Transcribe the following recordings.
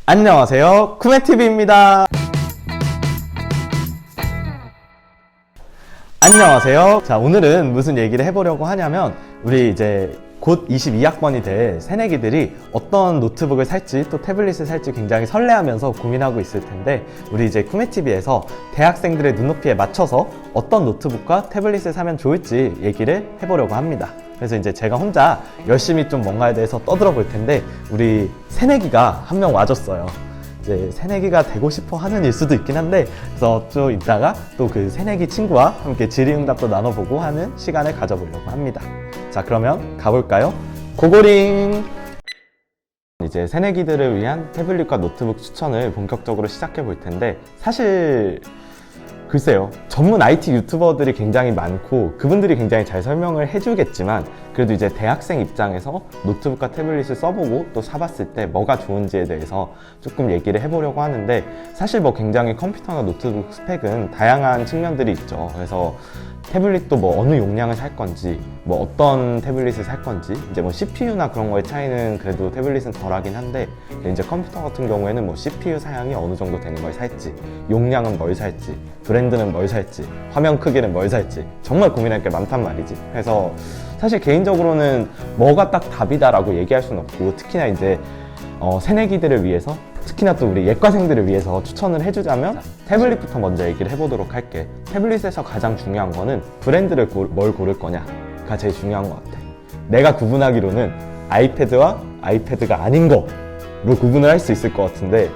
안녕하세요, 쿠메TV입니다. 안녕하세요. 자, 오늘은 무슨 얘기를 해보려고 하냐면 우리 이제 곧 22학번이 될 새내기들이 어떤 노트북을 살지 또 태블릿을 살지 굉장히 설레하면서 고민하고 있을 텐데, 우리 이제 쿠메TV에서 대학생들의 눈높이에 맞춰서 어떤 노트북과 태블릿을 사면 좋을지 얘기를 해보려고 합니다. 그래서 이제 제가 혼자 열심히 좀 뭔가에 대해서 떠들어 볼 텐데, 우리 새내기가 한 명 와줬어요. 이제 새내기가 되고 싶어 하는 일 수도 있긴 한데, 그래서 좀 이따가 또 그 새내기 친구와 함께 질의응답도 나눠보고 하는 시간을 가져보려고 합니다. 자, 그러면 가볼까요? 고고링! 이제 새내기들을 위한 태블릿과 노트북 추천을 본격적으로 시작해 볼 텐데, 사실 글쎄요, 전문 IT 유튜버들이 굉장히 많고 그분들이 굉장히 잘 설명을 해주겠지만, 그래도 이제 대학생 입장에서 노트북과 태블릿을 써보고 또 사봤을 때 뭐가 좋은지에 대해서 조금 얘기를 해보려고 하는데, 사실 뭐 굉장히 컴퓨터나 노트북 스펙은 다양한 측면들이 있죠. 그래서 태블릿도 뭐 어느 용량을 살 건지, 뭐 어떤 태블릿을 살 건지, 이제 뭐 CPU나 그런 거의 차이는 그래도 태블릿은 덜하긴 한데, 이제 컴퓨터 같은 경우에는 뭐 CPU 사양이 어느 정도 되는 걸 살지, 용량은 뭘 살지, 브랜드는 뭘 살지, 화면 크기는 뭘 살지, 정말 고민할 게 많단 말이지. 그래서 사실 개인적으로는 뭐가 딱 답이다라고 얘기할 수는 없고, 특히나 이제 새내기들을 위해서, 특히나 또 우리 예과생들을 위해서 추천을 해주자면 태블릿부터 먼저 얘기를 해보도록 할게. 태블릿에서 가장 중요한 거는 브랜드를 뭘 고를 거냐가 제일 중요한 것 같아. 내가 구분하기로는 아이패드와 아이패드가 아닌 거로 구분을 할 수 있을 것 같은데,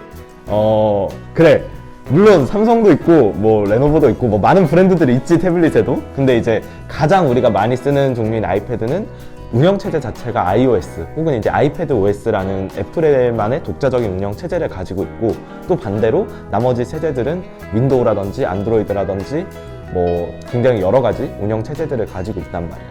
그래, 물론 삼성도 있고 뭐 레노버도 있고 뭐 많은 브랜드들이 있지, 태블릿에도. 근데 이제 가장 우리가 많이 쓰는 종류인 아이패드는 운영체제 자체가 iOS 혹은 이제 아이패드 OS라는 애플만의 독자적인 운영체제를 가지고 있고, 또 반대로 나머지 세대들은 윈도우라든지 안드로이드라든지 뭐 굉장히 여러 가지 운영체제들을 가지고 있단 말이야.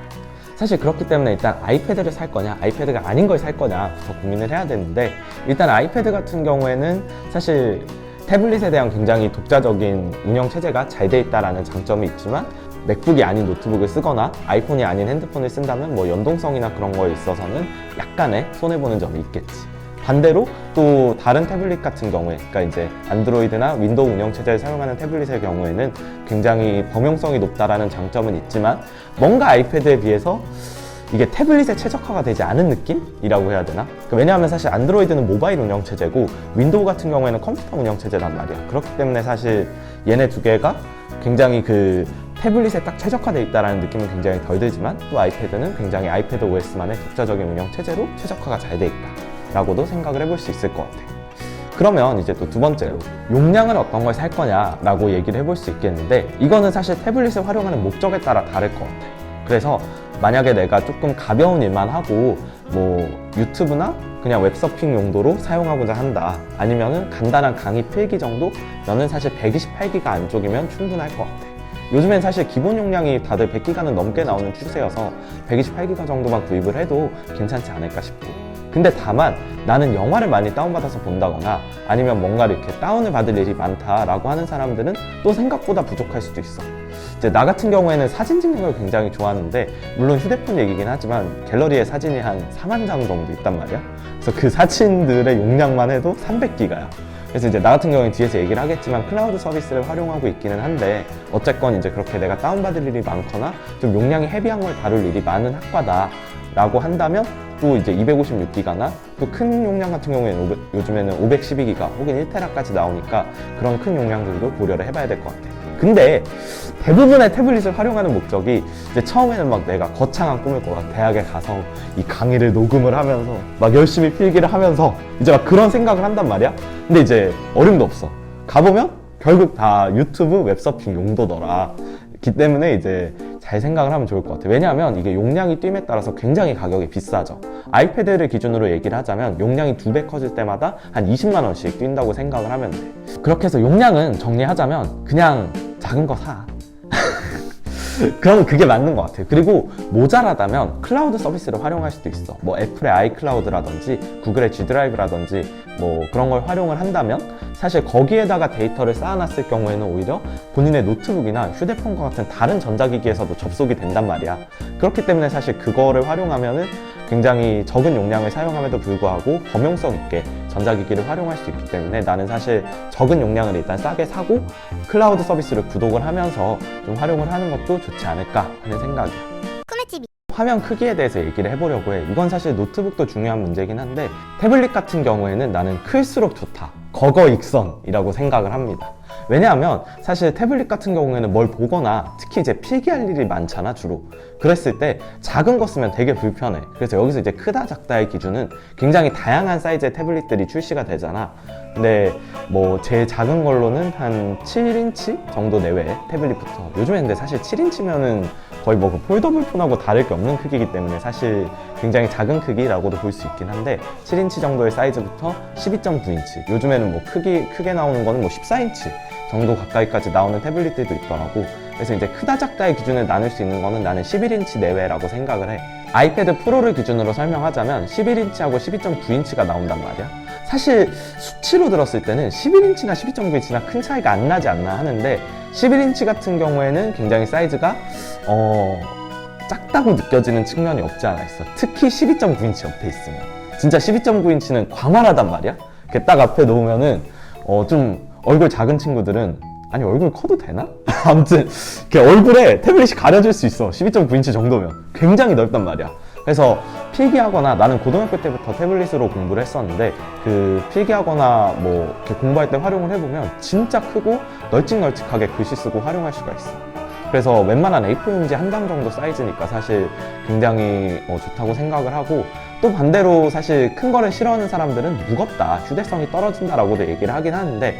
사실 그렇기 때문에 일단 아이패드를 살 거냐 아이패드가 아닌 걸 살 거냐부터 고민을 해야 되는데, 일단 아이패드 같은 경우에는 사실 태블릿에 대한 굉장히 독자적인 운영체제가 잘 돼 있다는 장점이 있지만, 맥북이 아닌 노트북을 쓰거나 아이폰이 아닌 핸드폰을 쓴다면 뭐 연동성이나 그런 거에 있어서는 약간의 손해보는 점이 있겠지. 반대로 또 다른 태블릿 같은 경우에, 그러니까 이제 안드로이드나 윈도우 운영체제를 사용하는 태블릿의 경우에는 굉장히 범용성이 높다라는 장점은 있지만, 뭔가 아이패드에 비해서 이게 태블릿에 최적화가 되지 않은 느낌이라고 해야 되나? 왜냐하면 사실 안드로이드는 모바일 운영체제고 윈도우 같은 경우에는 컴퓨터 운영체제란 말이야. 그렇기 때문에 사실 얘네 두 개가 굉장히 그 태블릿에 딱 최적화되어 있다는 느낌은 굉장히 덜 들지만, 또 아이패드는 굉장히 아이패드 OS만의 독자적인 운영체제로 최적화가 잘 돼 있다 라고도 생각을 해볼 수 있을 것 같아. 그러면 이제 또 두 번째로 용량을 어떤 걸 살 거냐라고 얘기를 해볼 수 있겠는데, 이거는 사실 태블릿을 활용하는 목적에 따라 다를 것 같아. 그래서 만약에 내가 조금 가벼운 일만 하고 뭐 유튜브나 그냥 웹서핑 용도로 사용하고자 한다, 아니면은 간단한 강의 필기 정도면은 사실 128기가 안쪽이면 충분할 것 같아. 요즘엔 사실 기본 용량이 다들 100기가는 넘게 나오는 추세여서 128기가 정도만 구입을 해도 괜찮지 않을까 싶고, 근데 다만 나는 영화를 많이 다운받아서 본다거나 아니면 뭔가를 이렇게 다운을 받을 일이 많다라고 하는 사람들은 또 생각보다 부족할 수도 있어. 이제 나 같은 경우에는 사진 찍는 걸 굉장히 좋아하는데, 물론 휴대폰 얘기긴 하지만 갤러리에 사진이 한 4만 장 정도 있단 말이야. 그래서 그 사진들의 용량만 해도 300기가야. 그래서 이제 나 같은 경우는 뒤에서 얘기를 하겠지만 클라우드 서비스를 활용하고 있기는 한데, 어쨌건 이제 그렇게 내가 다운받을 일이 많거나 좀 용량이 헤비한 걸 다룰 일이 많은 학과다 라고 한다면, 또 이제 256기가나 또 큰 용량 같은 경우에는 요즘에는 512기가 혹은 1테라까지 나오니까 그런 큰 용량들도 고려를 해봐야 될 것 같아. 근데 대부분의 태블릿을 활용하는 목적이 이제 처음에는 막 내가 거창한 꿈을 꿔. 대학에 가서 이 강의를 녹음을 하면서 막 열심히 필기를 하면서 이제 막 그런 생각을 한단 말이야. 근데 이제 어림도 없어. 가보면 결국 다 유튜브 웹서핑 용도더라. 기 때문에 이제 잘 생각을 하면 좋을 것 같아요. 왜냐하면 이게 용량이 뛴에 따라서 굉장히 가격이 비싸죠. 아이패드를 기준으로 얘기를 하자면 용량이 2배 커질 때마다 한 20만 원씩 뛴다고 생각을 하면 돼. 그렇게 해서 용량은 정리하자면 그냥 작은 거 사. 그럼 그게 맞는 것 같아요. 그리고 모자라다면 클라우드 서비스를 활용할 수도 있어. 뭐 애플의 아이클라우드라든지 구글의 G드라이브라든지 뭐 그런 걸 활용을 한다면 사실 거기에다가 데이터를 쌓아놨을 경우에는 오히려 본인의 노트북이나 휴대폰과 같은 다른 전자기기에서도 접속이 된단 말이야. 그렇기 때문에 사실 그거를 활용하면은 굉장히 적은 용량을 사용함에도 불구하고 범용성 있게 전자기기를 활용할 수 있기 때문에 나는 사실 적은 용량을 일단 싸게 사고 클라우드 서비스를 구독을 하면서 좀 활용을 하는 것도 좋지 않을까 하는 생각이야. 화면 크기에 대해서 얘기를 해보려고 해. 이건 사실 노트북도 중요한 문제긴 한데 태블릿 같은 경우에는 나는 클수록 좋다. 거거익선이라고 생각을 합니다. 왜냐하면 사실 태블릿 같은 경우에는 뭘 보거나 특히 이제 필기할 일이 많잖아 주로. 그랬을 때 작은 거 쓰면 되게 불편해. 그래서 여기서 이제 크다 작다의 기준은 굉장히 다양한 사이즈의 태블릿들이 출시가 되잖아. 근데 뭐 제일 작은 걸로는 한 7인치 정도 내외의 태블릿부터, 요즘에 근데 사실 7인치면은 거의 뭐 그 폴더블 폰하고 다를 게 없는 크기이기 때문에 사실 굉장히 작은 크기라고도 볼 수 있긴 한데 7인치 정도의 사이즈부터 12.9인치, 요즘에는 뭐 크게 나오는 거는 뭐 14인치 정도 가까이까지 나오는 태블릿들도 있더라고. 그래서 이제 크다 작다의 기준을 나눌 수 있는 거는 나는 11인치 내외라고 생각을 해. 아이패드 프로를 기준으로 설명하자면 11인치하고 12.9인치가 나온단 말이야. 사실 수치로 들었을 때는 11인치나 12.9인치나 큰 차이가 안 나지 않나 하는데 11인치 같은 경우에는 굉장히 사이즈가 작다고 느껴지는 측면이 없지 않아 있어. 특히 12.9인치 옆에 있으면 진짜 12.9인치는 광활하단 말이야. 이렇게 딱 앞에 놓으면은 좀 얼굴 작은 친구들은, 아니 얼굴 커도 되나? 아무튼 이렇게 얼굴에 태블릿이 가려질 수 있어. 12.9인치 정도면 굉장히 넓단 말이야. 그래서 필기하거나, 나는 고등학교 때부터 태블릿으로 공부를 했었는데 그 필기하거나 뭐 이렇게 공부할 때 활용을 해보면 진짜 크고 널찍널찍하게 글씨 쓰고 활용할 수가 있어. 그래서 웬만한 A4 용지 한 장 정도 사이즈니까 사실 굉장히 좋다고 생각을 하고, 또 반대로 사실 큰 거를 싫어하는 사람들은 무겁다, 휴대성이 떨어진다라고도 얘기를 하긴 하는데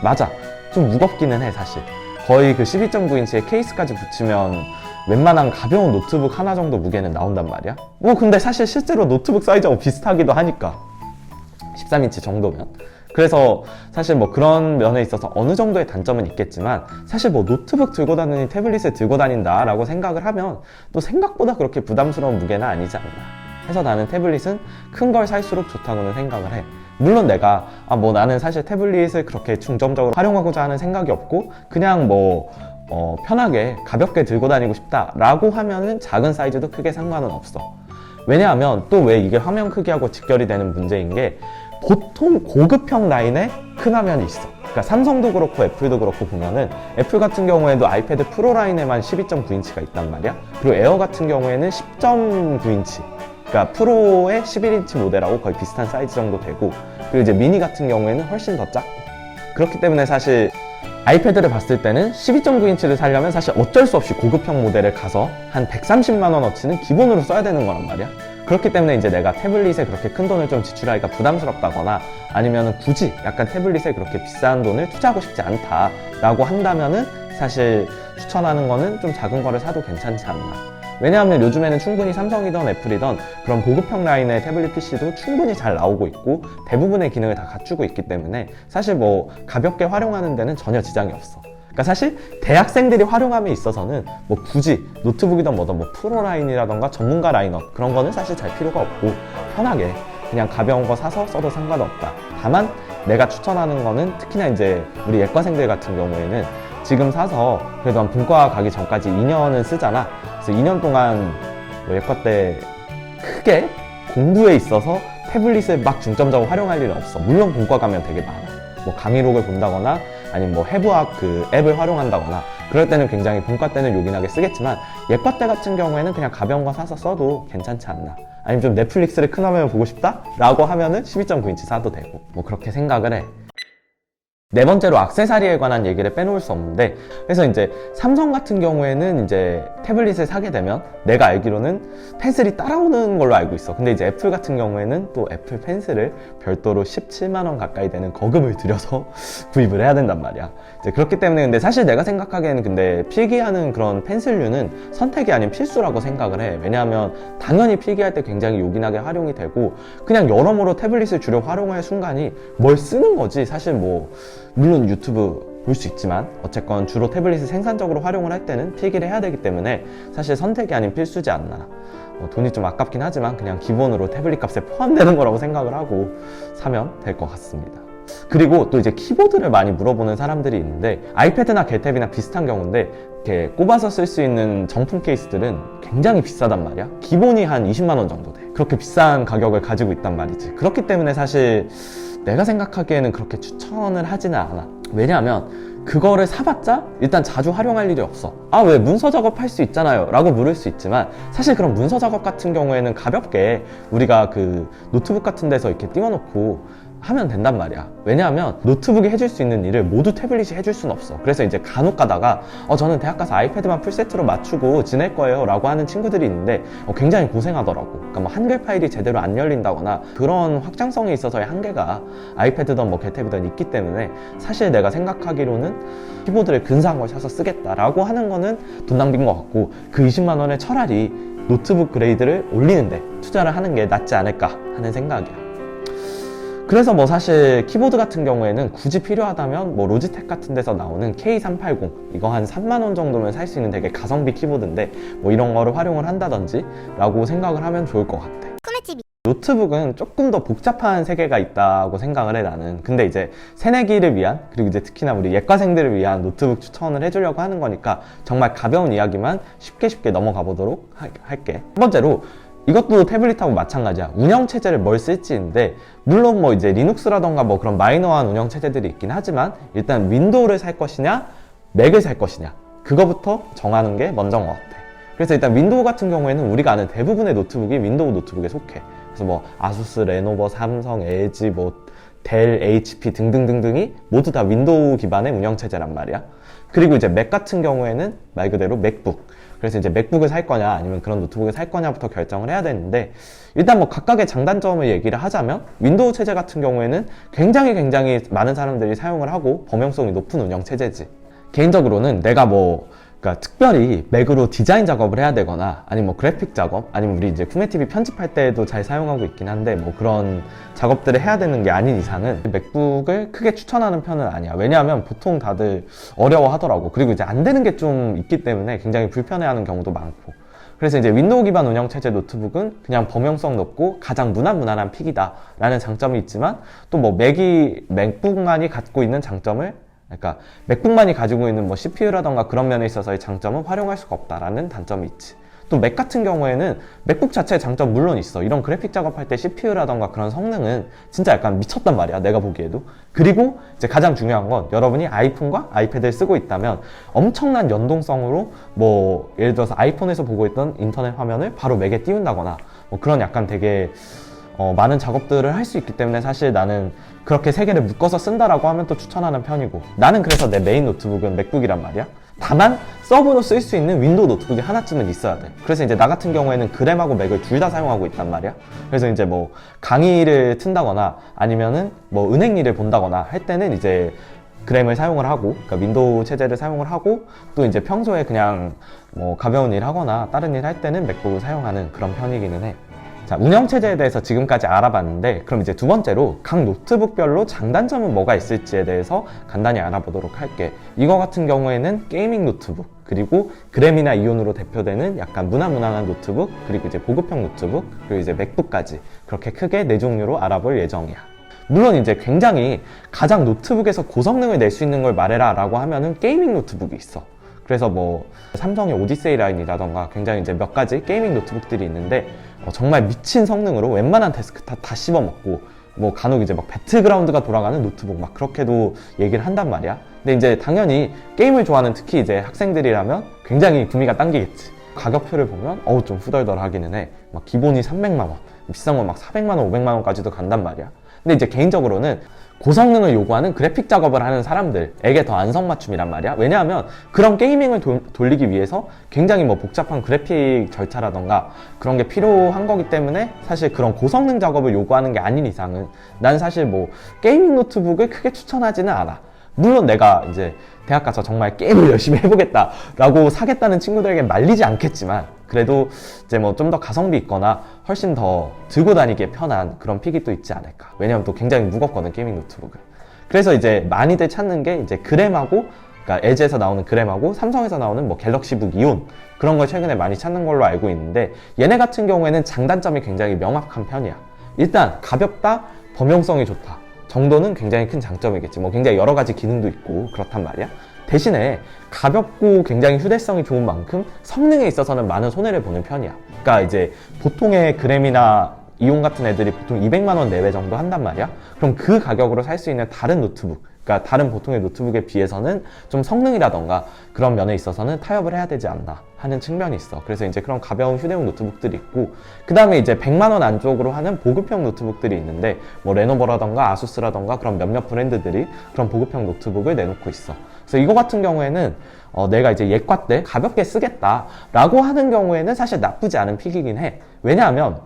맞아, 좀 무겁기는 해. 사실 거의 그 12.9인치의 케이스까지 붙이면 웬만한 가벼운 노트북 하나 정도 무게는 나온단 말이야. 뭐 근데 사실 실제로 노트북 사이즈하고 비슷하기도 하니까 13인치 정도면. 그래서 사실 뭐 그런 면에 있어서 어느 정도의 단점은 있겠지만 사실 뭐 노트북 들고 다니니 태블릿을 들고 다닌다 라고 생각을 하면 또 생각보다 그렇게 부담스러운 무게는 아니지 않나 해서 나는 태블릿은 큰 걸 살수록 좋다고는 생각을 해. 물론 내가 뭐 나는 사실 태블릿을 그렇게 중점적으로 활용하고자 하는 생각이 없고 그냥 뭐 편하게 가볍게 들고 다니고 싶다 라고 하면은 작은 사이즈도 크게 상관은 없어. 왜냐하면 또 왜 이게 화면 크기하고 직결이 되는 문제인 게, 보통 고급형 라인에 큰 화면이 있어. 그러니까 삼성도 그렇고 애플도 그렇고 보면은 애플 같은 경우에도 아이패드 프로 라인에만 12.9인치가 있단 말이야. 그리고 에어 같은 경우에는 10.9인치, 그러니까 프로의 11인치 모델하고 거의 비슷한 사이즈 정도 되고, 그리고 이제 미니 같은 경우에는 훨씬 더 작고. 그렇기 때문에 사실 아이패드를 봤을 때는 12.9인치를 사려면 사실 어쩔 수 없이 고급형 모델을 가서 한 130만 원어치는 기본으로 써야 되는 거란 말이야. 그렇기 때문에 이제 내가 태블릿에 그렇게 큰 돈을 좀 지출하기가 부담스럽다거나 아니면 굳이 약간 태블릿에 그렇게 비싼 돈을 투자하고 싶지 않다라고 한다면은 사실 추천하는 거는 좀 작은 거를 사도 괜찮지 않나. 왜냐하면 요즘에는 충분히 삼성이든 애플이든 그런 고급형 라인의 태블릿 PC도 충분히 잘 나오고 있고 대부분의 기능을 다 갖추고 있기 때문에 사실 뭐 가볍게 활용하는 데는 전혀 지장이 없어. 그러니까 사실 대학생들이 활용함에 있어서는 뭐 굳이 노트북이든 뭐든 뭐 프로 라인이라던가 전문가 라인업 그런 거는 사실 잘 필요가 없고 편하게 그냥 가벼운 거 사서 써도 상관없다. 다만 내가 추천하는 거는 특히나 이제 우리 예과생들 같은 경우에는 지금 사서 그래도 한 본과 가기 전까지 2년은 쓰잖아. 그래서 2년 동안 뭐 예과 때 크게 공부에 있어서 태블릿을 막 중점적으로 활용할 일은 없어. 물론 본과 가면 되게 많아. 뭐 강의록을 본다거나 아니면 뭐 해부학 그 앱을 활용한다거나 그럴 때는 굉장히 본과 때는 요긴하게 쓰겠지만 예과 때 같은 경우에는 그냥 가벼운 거 사서 써도 괜찮지 않나. 아니면 좀 넷플릭스를 큰 화면을 보고 싶다? 라고 하면은 12.9인치 사도 되고 뭐 그렇게 생각을 해. 네 번째로 액세서리에 관한 얘기를 빼놓을 수 없는데, 그래서 이제 삼성 같은 경우에는 이제 태블릿을 사게 되면 내가 알기로는 펜슬이 따라오는 걸로 알고 있어. 근데 이제 애플 같은 경우에는 또 애플 펜슬을 별도로 17만 원 가까이 되는 거금을 들여서 구입을 해야 된단 말이야. 이제 그렇기 때문에 근데 사실 내가 생각하기에는 근데 필기하는 그런 펜슬류는 선택이 아닌 필수라고 생각을 해. 왜냐하면 당연히 필기할 때 굉장히 요긴하게 활용이 되고 그냥 여러모로 태블릿을 주로 활용할 순간이 뭘 쓰는 거지. 사실 뭐 물론 유튜브 볼 수 있지만 어쨌건 주로 태블릿을 생산적으로 활용을 할 때는 필기를 해야 되기 때문에 사실 선택이 아닌 필수지 않나. 돈이 좀 아깝긴 하지만 그냥 기본으로 태블릿 값에 포함되는 거라고 생각을 하고 사면 될 것 같습니다. 그리고 또 이제 키보드를 많이 물어보는 사람들이 있는데 아이패드나 갤탭이나 비슷한 경우인데 이렇게 꼽아서 쓸 수 있는 정품 케이스들은 굉장히 비싸단 말이야. 기본이 한 20만 원 정도 돼. 그렇게 비싼 가격을 가지고 있단 말이지. 그렇기 때문에 사실 내가 생각하기에는 그렇게 추천을 하지는 않아. 왜냐하면 그거를 사봤자 일단 자주 활용할 일이 없어. 아, 왜 문서 작업할 수 있잖아요 라고 물을 수 있지만 사실 그런 문서 작업 같은 경우에는 가볍게 우리가 그 노트북 같은 데서 이렇게 띄워놓고 하면 된단 말이야. 왜냐하면 노트북이 해줄 수 있는 일을 모두 태블릿이 해줄 수는 없어. 그래서 이제 간혹 가다가 저는 대학 가서 아이패드만 풀세트로 맞추고 지낼 거예요 라고 하는 친구들이 있는데 굉장히 고생하더라고. 그러니까 뭐 한글 파일이 제대로 안 열린다거나 그런 확장성에 있어서의 한계가 아이패드든 뭐 갤탭이든 있기 때문에 사실 내가 생각하기로는 키보드를 근사한 걸 사서 쓰겠다라고 하는 거는 돈 낭비인 것 같고, 그 20만 원에 차라리 노트북 그레이드를 올리는데 투자를 하는 게 낫지 않을까 하는 생각이야. 그래서 뭐 사실 키보드 같은 경우에는 굳이 필요하다면 뭐 로지텍 같은 데서 나오는 K380 이거 한 3만 원 정도면 살 수 있는 되게 가성비 키보드인데 뭐 이런 거를 활용을 한다든지 라고 생각을 하면 좋을 것 같아. 노트북은 조금 더 복잡한 세계가 있다고 생각을 해, 나는. 근데 이제 새내기를 위한, 그리고 이제 특히나 우리 예과생들을 위한 노트북 추천을 해주려고 하는 거니까 정말 가벼운 이야기만 쉽게 넘어가 보도록 할게. 첫 번째로 이것도 태블릿하고 마찬가지야. 운영체제를 뭘 쓸지인데, 물론 뭐 이제 리눅스라던가 뭐 그런 마이너한 운영체제들이 있긴 하지만 일단 윈도우를 살 것이냐 맥을 살 것이냐 그거부터 정하는 게 먼저인 것 같아. 그래서 일단 윈도우 같은 경우에는 우리가 아는 대부분의 노트북이 윈도우 노트북에 속해. 그래서 뭐 아수스, 레노버, 삼성, LG, 뭐 델, HP 등등등등이 모두 다 윈도우 기반의 운영체제란 말이야. 그리고 이제 맥 같은 경우에는 말 그대로 맥북. 그래서 이제 맥북을 살 거냐 아니면 그런 노트북을 살 거냐부터 결정을 해야 되는데, 일단 뭐 각각의 장단점을 얘기를 하자면 윈도우 체제 같은 경우에는 굉장히 많은 사람들이 사용을 하고 범용성이 높은 운영체제지. 개인적으로는 내가 뭐 그러니까 특별히 맥으로 디자인 작업을 해야 되거나 아니면 뭐 그래픽 작업 아니면 우리 이제 쿠메TV 편집할 때도 잘 사용하고 있긴 한데 뭐 그런 작업들을 해야 되는 게 아닌 이상은 맥북을 크게 추천하는 편은 아니야. 왜냐하면 보통 다들 어려워하더라고. 그리고 이제 안 되는 게 좀 있기 때문에 굉장히 불편해하는 경우도 많고. 그래서 이제 윈도우 기반 운영체제 노트북은 그냥 범용성 높고 가장 무난한 픽이다 라는 장점이 있지만, 또 뭐 맥북만이 갖고 있는 장점을, 그러니까 맥북만이 가지고 있는 뭐 CPU라던가 그런 면에 있어서의 장점은 활용할 수가 없다라는 단점이 있지. 또 맥 같은 경우에는 맥북 자체의 장점 물론 있어. 이런 그래픽 작업할 때 CPU라던가 그런 성능은 진짜 약간 미쳤단 말이야, 내가 보기에도. 그리고 이제 가장 중요한 건 여러분이 아이폰과 아이패드를 쓰고 있다면 엄청난 연동성으로 뭐 예를 들어서 아이폰에서 보고 있던 인터넷 화면을 바로 맥에 띄운다거나 뭐 그런 약간 되게 많은 작업들을 할 수 있기 때문에 사실 나는 그렇게 세 개를 묶어서 쓴다라고 하면 또 추천하는 편이고, 나는 그래서 내 메인 노트북은 맥북이란 말이야. 다만 서브로 쓸 수 있는 윈도우 노트북이 하나쯤은 있어야 돼. 그래서 이제 나 같은 경우에는 그램하고 맥을 둘 다 사용하고 있단 말이야. 그래서 이제 뭐 강의를 튼다거나 아니면은 뭐 은행 일을 본다거나 할 때는 이제 그램을 사용을 하고, 그러니까 윈도우 체제를 사용을 하고, 또 이제 평소에 그냥 뭐 가벼운 일 하거나 다른 일 할 때는 맥북을 사용하는 그런 편이기는 해. 자, 운영체제에 대해서 지금까지 알아봤는데, 그럼 이제 두 번째로 각 노트북별로 장단점은 뭐가 있을지에 대해서 간단히 알아보도록 할게. 이거 같은 경우에는 게이밍 노트북, 그리고 그램이나 이온으로 대표되는 약간 무난한 노트북, 그리고 이제 보급형 노트북, 그리고 이제 맥북까지 그렇게 크게 네 종류로 알아볼 예정이야. 물론 이제 굉장히 가장 노트북에서 고성능을 낼 수 있는 걸 말해라 라고 하면은 게이밍 노트북이 있어. 그래서 뭐 삼성의 오디세이 라인이라던가 굉장히 이제 몇 가지 게이밍 노트북들이 있는데 정말 미친 성능으로 웬만한 데스크탑 다 씹어먹고, 뭐 간혹 이제 막 배틀그라운드가 돌아가는 노트북 막 그렇게도 얘기를 한단 말이야. 근데 이제 당연히 게임을 좋아하는 특히 이제 학생들이라면 굉장히 구미가 당기겠지. 가격표를 보면 좀 후덜덜하기는 해. 막 기본이 300만 원, 비싼 건 막 400만 원, 500만 원까지도 간단 말이야. 근데 이제 개인적으로는 고성능을 요구하는 그래픽 작업을 하는 사람들에게 더 안성맞춤이란 말이야. 왜냐하면 그런 게이밍을 돌리기 위해서 굉장히 뭐 복잡한 그래픽 절차라던가 그런 게 필요한 거기 때문에 사실 그런 고성능 작업을 요구하는 게 아닌 이상은 난 사실 뭐 게이밍 노트북을 크게 추천하지는 않아. 물론 내가 이제 대학 가서 정말 게임을 열심히 해보겠다라고 사겠다는 친구들에게 말리지 않겠지만, 그래도 이제 뭐 좀 더 가성비 있거나 훨씬 더 들고 다니기에 편한 그런 픽이 또 있지 않을까. 왜냐면 또 굉장히 무겁거든, 게이밍 노트북은. 그래서 이제 많이들 찾는 게 이제 그램하고, 그러니까 LG에서 나오는 그램하고 삼성에서 나오는 뭐 갤럭시북 이온, 그런 걸 최근에 많이 찾는 걸로 알고 있는데, 얘네 같은 경우에는 장단점이 굉장히 명확한 편이야. 일단 가볍다, 범용성이 좋다. 정도는 굉장히 큰 장점이겠지. 뭐 굉장히 여러 가지 기능도 있고 그렇단 말이야. 대신에 가볍고 굉장히 휴대성이 좋은 만큼 성능에 있어서는 많은 손해를 보는 편이야. 그러니까 이제 보통의 그램이나 이온 같은 애들이 보통 200만 원 내외 정도 한단 말이야. 그럼 그 가격으로 살 수 있는 다른 노트북, 그러니까 다른 보통의 노트북에 비해서는 좀 성능이라던가 그런 면에 있어서는 타협을 해야 되지 않나 하는 측면이 있어. 그래서 이제 그런 가벼운 휴대용 노트북들이 있고, 그 다음에 이제 100만 원 안쪽으로 하는 보급형 노트북들이 있는데, 뭐 레노버라던가 아수스라던가 그런 몇몇 브랜드들이 그런 보급형 노트북을 내놓고 있어. 그래서 이거 같은 경우에는 내가 이제 예과 때 가볍게 쓰겠다라고 하는 경우에는 사실 나쁘지 않은 픽이긴 해. 왜냐하면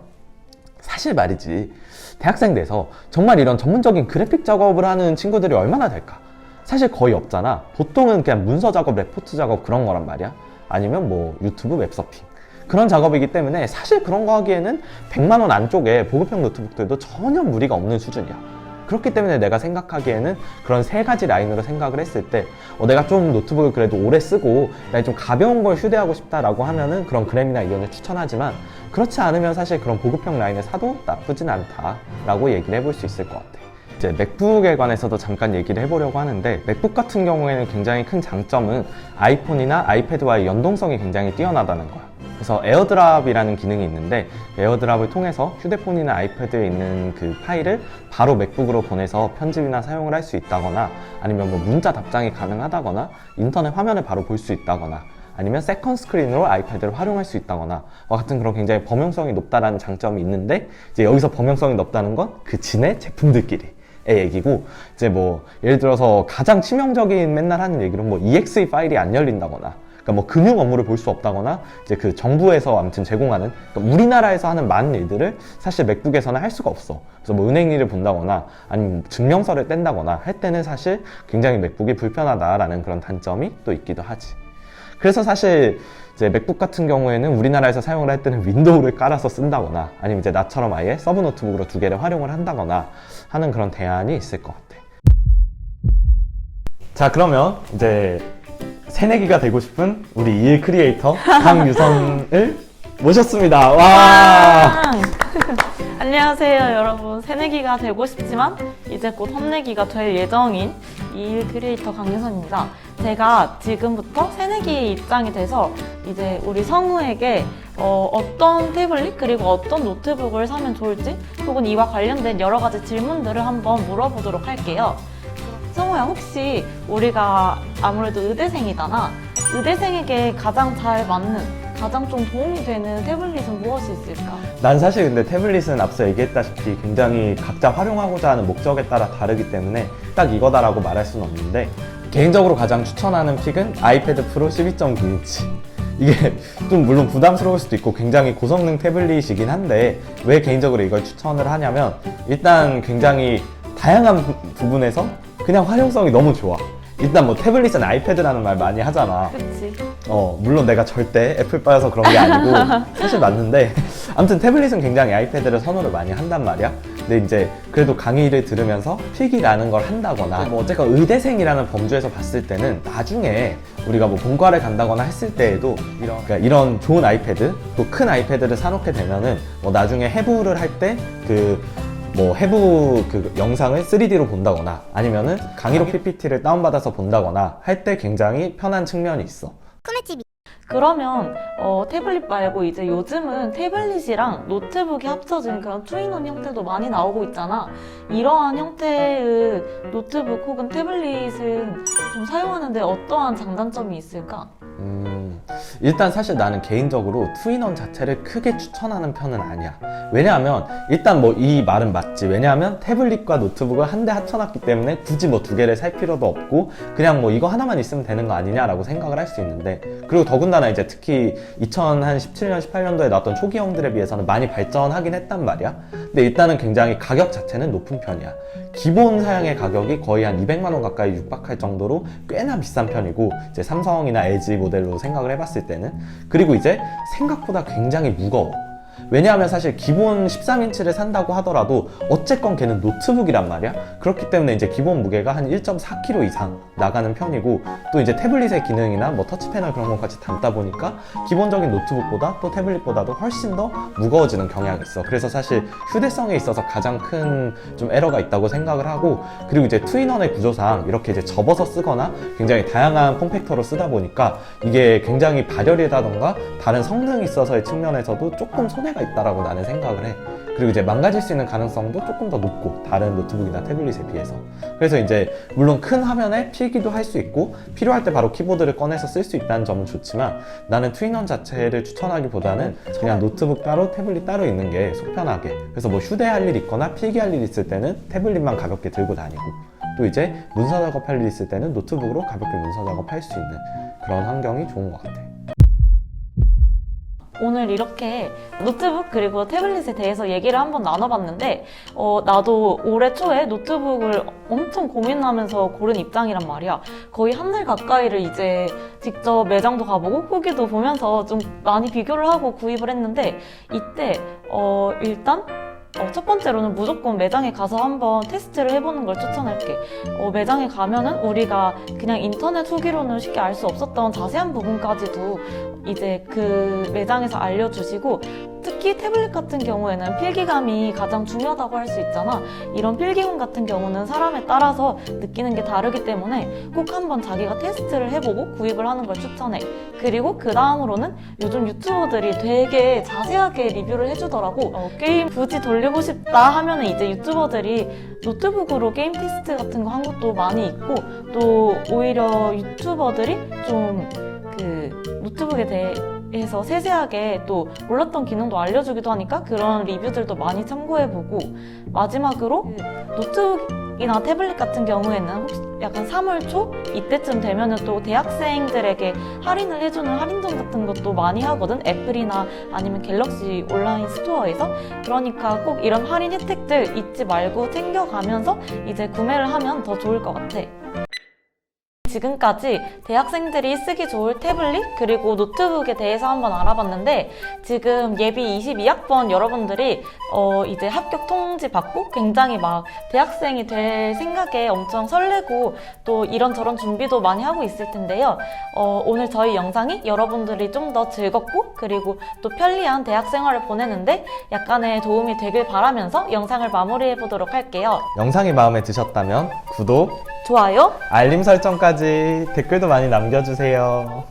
사실 말이지, 대학생 돼서 정말 이런 전문적인 그래픽 작업을 하는 친구들이 얼마나 될까? 사실 거의 없잖아. 보통은 그냥 문서 작업, 레포트 작업 그런 거란 말이야. 아니면 뭐 유튜브 웹서핑 그런 작업이기 때문에 사실 그런 거 하기에는 100만 원 안쪽에 보급형 노트북들도 전혀 무리가 없는 수준이야. 그렇기 때문에 내가 생각하기에는 그런 세 가지 라인으로 생각을 했을 때 내가 좀 노트북을 그래도 오래 쓰고 내가 좀 가벼운 걸 휴대하고 싶다라고 하면은 그런 그램이나 이온을 추천하지만, 그렇지 않으면 사실 그런 보급형 라인을 사도 나쁘진 않다라고 얘기를 해볼 수 있을 것 같아. 이제 맥북에 관해서도 잠깐 얘기를 해보려고 하는데, 맥북 같은 경우에는 굉장히 큰 장점은 아이폰이나 아이패드와의 연동성이 굉장히 뛰어나다는 거야. 그래서 에어드랍이라는 기능이 있는데, 에어드랍을 통해서 휴대폰이나 아이패드에 있는 그 파일을 바로 맥북으로 보내서 편집이나 사용을 할 수 있다거나, 아니면 뭐 문자 답장이 가능하다거나, 인터넷 화면을 바로 볼 수 있다거나, 아니면 세컨 스크린으로 아이패드를 활용할 수 있다거나 같은 그런 굉장히 범용성이 높다라는 장점이 있는데, 이제 여기서 범용성이 높다는 건 그 진의 제품들끼리 얘기고, 이제 뭐 예를 들어서 가장 치명적인 맨날 하는 얘기는 뭐 EXE 파일이 안 열린다거나, 그러니까 뭐 금융 업무를 볼 수 없다거나, 이제 그 정부에서 아무튼 제공하는, 그러니까 우리나라에서 하는 많은 일들을 사실 맥북에서는 할 수가 없어. 그래서 뭐 은행 일을 본다거나 아니면 증명서를 뗀다거나 할 때는 사실 굉장히 맥북이 불편하다라는 그런 단점이 또 있기도 하지. 그래서 사실 이제 맥북 같은 경우에는 우리나라에서 사용을 할 때는 윈도우를 깔아서 쓴다거나, 아니면 이제 나처럼 아예 서브 노트북으로 두 개를 활용을 한다거나 하는 그런 대안이 있을 것 같아. 자, 그러면 이제 새내기가 되고 싶은 우리 이일 크리에이터 강유선을 모셨습니다. 와! 안녕하세요, 여러분. 새내기가 되고 싶지만 이제 곧 험내기가 될 예정인 이일 크리에이터 강유선입니다. 제가 지금부터 새내기의 입장이 돼서 이제 우리 성우에게 어떤 태블릿 그리고 어떤 노트북을 사면 좋을지, 혹은 이와 관련된 여러 가지 질문들을 한번 물어보도록 할게요. 성우야, 혹시 우리가 아무래도 의대생이잖아. 의대생에게 가장 잘 맞는, 가장 좀 도움이 되는 태블릿은 무엇이 있을까? 난 사실 근데 태블릿은 앞서 얘기했다시피 굉장히 각자 활용하고자 하는 목적에 따라 다르기 때문에 딱 이거다라고 말할 수는 없는데, 개인적으로 가장 추천하는 픽은 아이패드 프로 12.9인치. 이게 좀 물론 부담스러울 수도 있고 굉장히 고성능 태블릿이긴 한데, 왜 개인적으로 이걸 추천을 하냐면, 일단 굉장히 다양한 부분에서 그냥 활용성이 너무 좋아. 일단 뭐 태블릿은 아이패드라는 말 많이 하잖아. 그치. 물론 내가 절대 애플바여서 그런 게 아니고 사실 맞는데, 아무튼 태블릿은 굉장히 아이패드를 선호를 많이 한단 말이야. 근데 이제 그래도 강의를 들으면서 필기라는 걸 한다거나, 뭐 어쨌건 의대생이라는 범주에서 봤을 때는 나중에 우리가 뭐 본과를 간다거나 했을 때에도 그러니까 이런 좋은 아이패드, 또 큰 아이패드를 사놓게 되면은 뭐 나중에 해부를 할 때 뭐 해부 그 영상을 3D로 본다거나, 아니면은 강의로 PPT를 다운받아서 본다거나 할 때 굉장히 편한 측면이 있어. 그러면 태블릿 말고 이제 요즘은 태블릿이랑 노트북이 합쳐진 그런 투인원 형태도 많이 나오고 있잖아. 이러한 형태의 노트북 혹은 태블릿은 좀 사용하는데 어떠한 장단점이 있을까? 일단 사실 나는 개인적으로 투인원 자체를 크게 추천하는 편은 아니야. 왜냐하면 일단 뭐 이 말은 맞지. 왜냐하면 태블릿과 노트북을 한데 합쳐놨기 때문에 굳이 뭐 두 개를 살 필요도 없고 그냥 뭐 이거 하나만 있으면 되는 거 아니냐라고 생각을 할 수 있는데, 그리고 더군다나 이제 특히 2017년 18년도에 나왔던 초기형들에 비해서는 많이 발전하긴 했단 말이야. 근데 일단은 굉장히 가격 자체는 높은 편이야. 기본 사양의 가격이 거의 한 200만 원 가까이 육박할 정도로 꽤나 비싼 편이고, 이제 삼성이나 LG 모델로 생각을 해봤을 때는. 그리고 이제 생각보다 굉장히 무거워. 왜냐하면 사실 기본 13인치를 산다고 하더라도 어쨌건 걔는 노트북이란 말이야. 그렇기 때문에 이제 기본 무게가 한 1.4kg 이상 나가는 편이고, 또 이제 태블릿의 기능이나 뭐 터치 패널 그런 것까지 담다 보니까 기본적인 노트북보다 또 태블릿보다도 훨씬 더 무거워지는 경향이 있어. 그래서 사실 휴대성에 있어서 가장 큰 좀 에러가 있다고 생각을 하고, 그리고 이제 투인원의 구조상 이렇게 이제 접어서 쓰거나 굉장히 다양한 폼팩터로 쓰다 보니까 이게 굉장히 발열이라던가 다른 성능이 있어서의 측면에서도 조금 손해가 있다라고 나는 생각을 해. 그리고 이제 망가질 수 있는 가능성도 조금 더 높고, 다른 노트북이나 태블릿에 비해서. 그래서 이제 물론 큰 화면에 필기도 할 수 있고 필요할 때 바로 키보드를 꺼내서 쓸 수 있다는 점은 좋지만, 나는 투인원 자체를 추천하기보다는 그냥 노트북 따로 태블릿 따로 있는 게 속편하게. 그래서 뭐 휴대할 일 있거나 필기할 일 있을 때는 태블릿만 가볍게 들고 다니고, 또 이제 문서 작업할 일 있을 때는 노트북으로 가볍게 문서 작업할 수 있는 그런 환경이 좋은 것 같아. 오늘 이렇게 노트북 그리고 태블릿에 대해서 얘기를 한번 나눠봤는데, 나도 올해 초에 노트북을 엄청 고민하면서 고른 입장이란 말이야. 거의 한 달 가까이를 이제 직접 매장도 가보고 후기도 보면서 좀 많이 비교를 하고 구입을 했는데, 이때 일단 첫 번째로는 무조건 매장에 가서 한번 테스트를 해보는 걸 추천할게. 매장에 가면은 우리가 그냥 인터넷 후기로는 쉽게 알 수 없었던 자세한 부분까지도 이제 그 매장에서 알려주시고, 특히 태블릿 같은 경우에는 필기감이 가장 중요하다고 할 수 있잖아. 이런 필기감 같은 경우는 사람에 따라서 느끼는 게 다르기 때문에 꼭 한번 자기가 테스트를 해보고 구입을 하는 걸 추천해. 그리고 그 다음으로는 요즘 유튜버들이 되게 자세하게 리뷰를 해주더라고. 게임 굳이 돌리고 싶다 하면은 이제 유튜버들이 노트북으로 게임 테스트 같은 거 한 것도 많이 있고, 또 오히려 유튜버들이 좀 그 노트북에 대해서 세세하게 또 몰랐던 기능도 알려주기도 하니까 그런 리뷰들도 많이 참고해보고, 마지막으로 노트북이나 태블릿 같은 경우에는 혹시 약간 3월 초 이때쯤 되면은 또 대학생들에게 할인을 해주는 할인전 같은 것도 많이 하거든. 애플이나 아니면 갤럭시 온라인 스토어에서. 그러니까 꼭 이런 할인 혜택들 잊지 말고 챙겨가면서 이제 구매를 하면 더 좋을 것 같아. 지금까지 대학생들이 쓰기 좋을 태블릿 그리고 노트북에 대해서 한번 알아봤는데, 지금 예비 22학번 여러분들이 이제 합격 통지 받고 굉장히 막 대학생이 될 생각에 엄청 설레고 또 이런저런 준비도 많이 하고 있을 텐데요. 오늘 저희 영상이 여러분들이 좀 더 즐겁고 그리고 또 편리한 대학 생활을 보내는데 약간의 도움이 되길 바라면서 영상을 마무리해 보도록 할게요. 영상이 마음에 드셨다면 구독, 좋아요, 알림 설정까지, 댓글도 많이 남겨주세요.